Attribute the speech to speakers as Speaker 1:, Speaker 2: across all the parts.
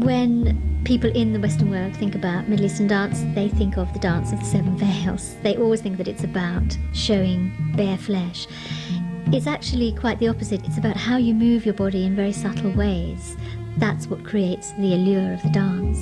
Speaker 1: When people in the Western world think about Middle Eastern dance, they think of the dance of the seven veils. They always think that it's about showing bare flesh. It's actually quite the opposite. It's about how you move your body in very subtle ways. That's what creates the allure of the dance.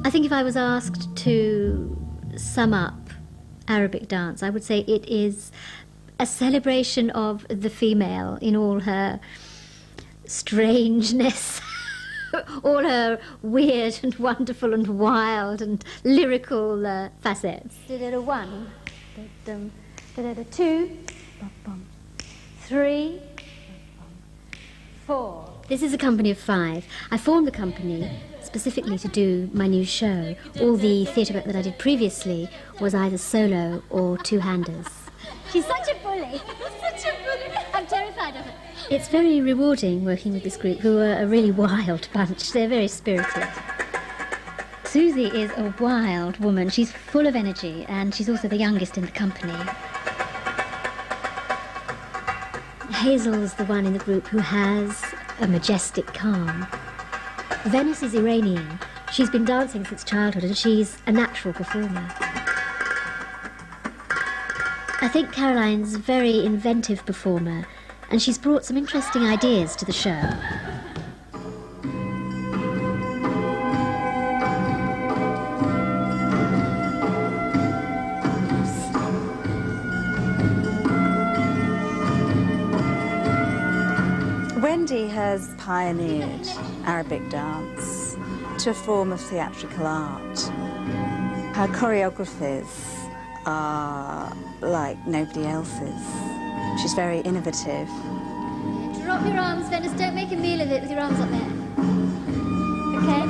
Speaker 1: I think if I was asked to sum up Arabic dance, I would say it is a celebration of the female in all her strangeness, all her weird and wonderful and wild and lyrical facets. One, two, 3, 4. This is a company of 5. I formed the company specifically to do my new show. All the theatre work that I did previously was either solo or two-handers. She's such a bully. Such a bully. I'm terrified of her. It's very rewarding working with this group, who are a really wild bunch. They're very spirited. Susie is a wild woman. She's full of energy, and she's also the youngest in the company. Hazel's the one in the group who has a majestic calm. Venice is Iranian. She's been dancing since childhood, and she's a natural performer. I think Caroline's a very inventive performer, and she's brought some interesting ideas to the show.
Speaker 2: Wendy has pioneered Arabic dance to a form of theatrical art. Her choreographies are like nobody else's. She's very innovative.
Speaker 1: Drop your arms, Venice. Don't make a meal of it with your arms up there. Okay?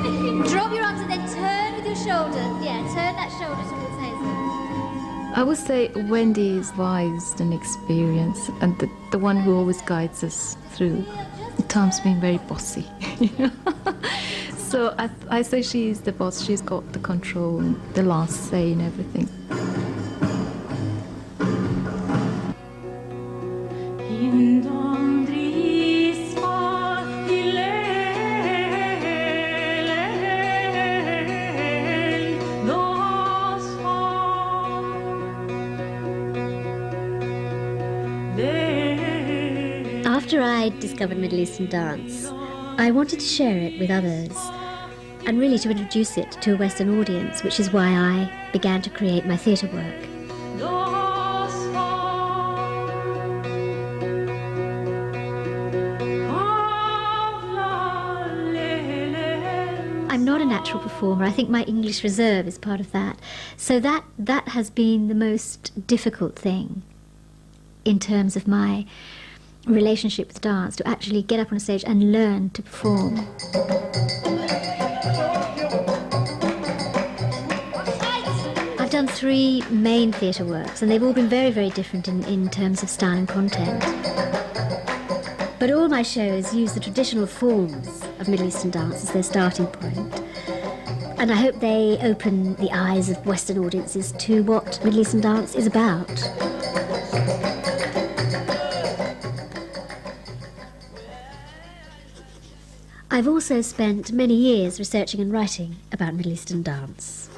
Speaker 1: Drop your arms and then turn with your shoulder. Yeah, turn that shoulder towards Hazel.
Speaker 3: I would say Wendy is wise and experienced, and the one who always guides us through. At times being very bossy, you know. So I say she's the boss. She's got the control, the last say in everything.
Speaker 1: After I discovered Middle Eastern dance, I wanted to share it with others and really to introduce it to a Western audience, which is why I began to create my theatre work. I'm not a natural performer. I think my English reserve is part of that. So that has been the most difficult thing in terms of my relationship with dance, to actually get up on a stage and learn to perform. I've done 3 main theatre works, and they've all been very, very different in terms of style and content. But all my shows use the traditional forms of Middle Eastern dance as their starting point. And I hope they open the eyes of Western audiences to what Middle Eastern dance is about. I've also spent many years researching and writing about Middle Eastern dance.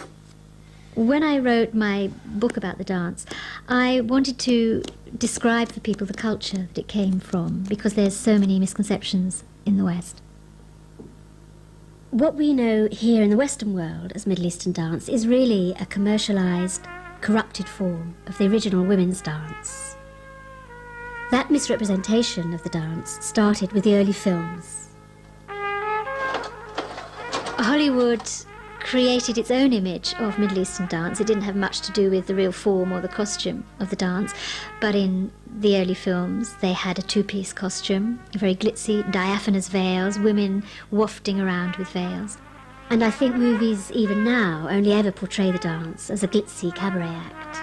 Speaker 1: When I wrote my book about the dance, I wanted to describe for people the culture that it came from, because there's so many misconceptions in the West. What we know here in the Western world as Middle Eastern dance is really a commercialised, corrupted form of the original women's dance. That misrepresentation of the dance started with the early films. Hollywood created its own image of Middle Eastern dance. It didn't have much to do with the real form or the costume of the dance, but in the early films they had a 2-piece costume, very glitzy, diaphanous veils, women wafting around with veils. And I think movies, even now, only ever portray the dance as a glitzy cabaret act.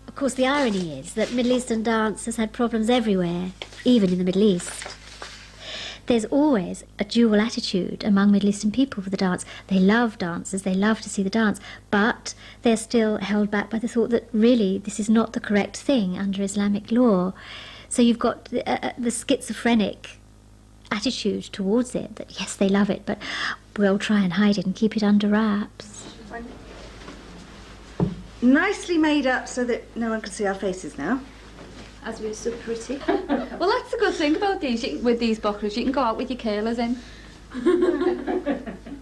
Speaker 1: Of course, the irony is that Middle Eastern dance has had problems everywhere, even in the Middle East. There's always a dual attitude among Middle Eastern people for the dance. They love dancers, they love to see the dance, but they're still held back by the thought that really this is not the correct thing under Islamic law. So you've got the schizophrenic attitude towards it, that yes, they love it, but we'll try and hide it and keep it under wraps.
Speaker 2: Nicely made up so that no one can see our faces now.
Speaker 4: As we're so pretty. Well, that's the good thing about these. With these bokras, you can go out with your curlers in.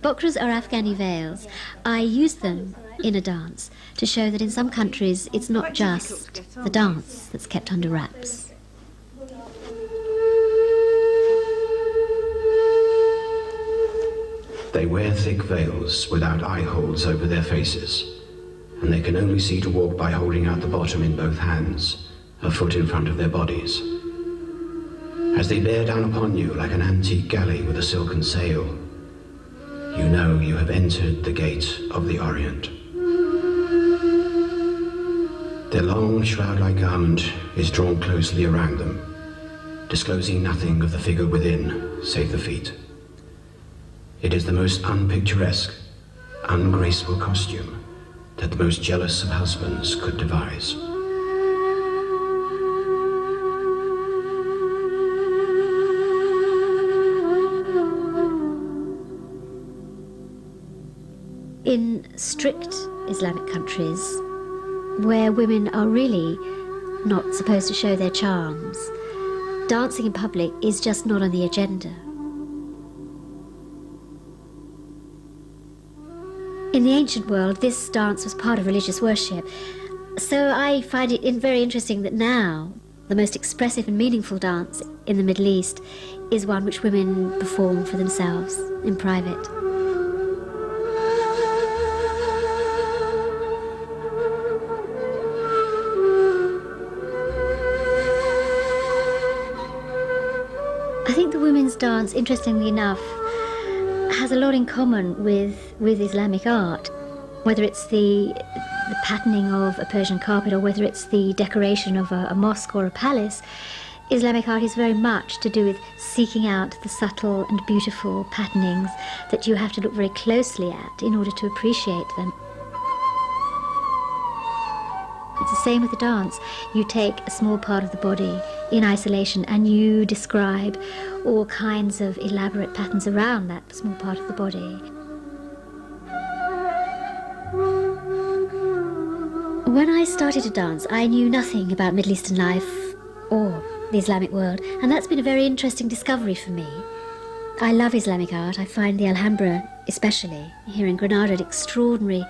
Speaker 1: Bokras are Afghani veils. I use them in a dance to show that in some countries it's not just the dance that's kept under wraps.
Speaker 5: They wear thick veils without eye holes over their faces, and they can only see to walk by holding out the bottom in both hands, a foot in front of their bodies. As they bear down upon you like an antique galley with a silken sail, you know you have entered the gate of the Orient. Their long shroud-like garment is drawn closely around them, disclosing nothing of the figure within save the feet. It is the most unpicturesque, ungraceful costume that the most jealous of husbands could devise.
Speaker 1: In strict Islamic countries, where women are really not supposed to show their charms, dancing in public is just not on the agenda. In the ancient world, this dance was part of religious worship, so I find it very interesting that now the most expressive and meaningful dance in the Middle East is one which women perform for themselves in private. I think the women's dance, interestingly enough, has a lot in common with Islamic art, whether it's the patterning of a Persian carpet or whether it's the decoration of a mosque or a palace. Islamic art is very much to do with seeking out the subtle and beautiful patternings that you have to look very closely at in order to appreciate them. It's the same with the dance. You take a small part of the body in isolation and you describe all kinds of elaborate patterns around that small part of the body. When I started to dance, I knew nothing about Middle Eastern life or the Islamic world, and that's been a very interesting discovery for me. I love Islamic art. I find the Alhambra, especially here in Granada, an extraordinary,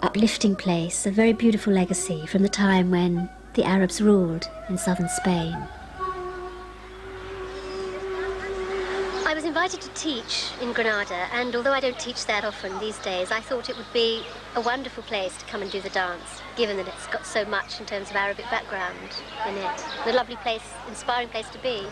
Speaker 1: uplifting place, a very beautiful legacy from the time when the Arabs ruled in southern Spain. I was invited to teach in Granada, and although I don't teach that often these days, I thought it would be a wonderful place to come and do the dance, given that it's got so much in terms of Arabic background in it. A lovely place, inspiring place to be.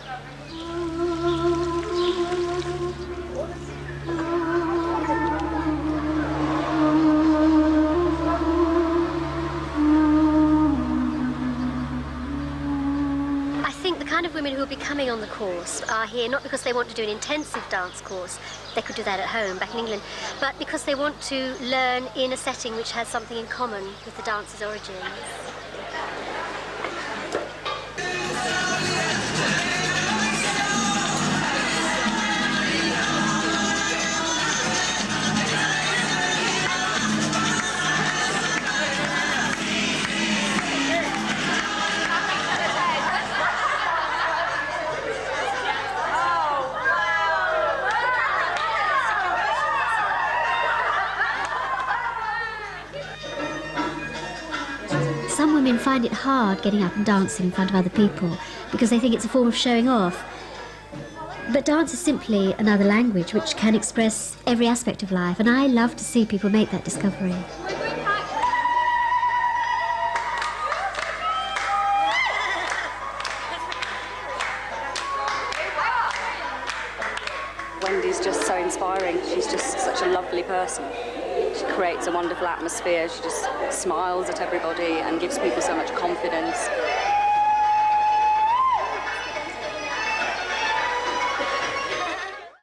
Speaker 1: The kind of women who will be coming on the course are here not because they want to do an intensive dance course, they could do that at home back in England, but because they want to learn in a setting which has something in common with the dance's origins. Some women find it hard getting up and dancing in front of other people because they think it's a form of showing off. But dance is simply another language which can express every aspect of life, and I love to see people make that discovery.
Speaker 6: she's just so inspiring. She's just such a lovely person. She creates a wonderful atmosphere. She just smiles at everybody and gives people so much confidence.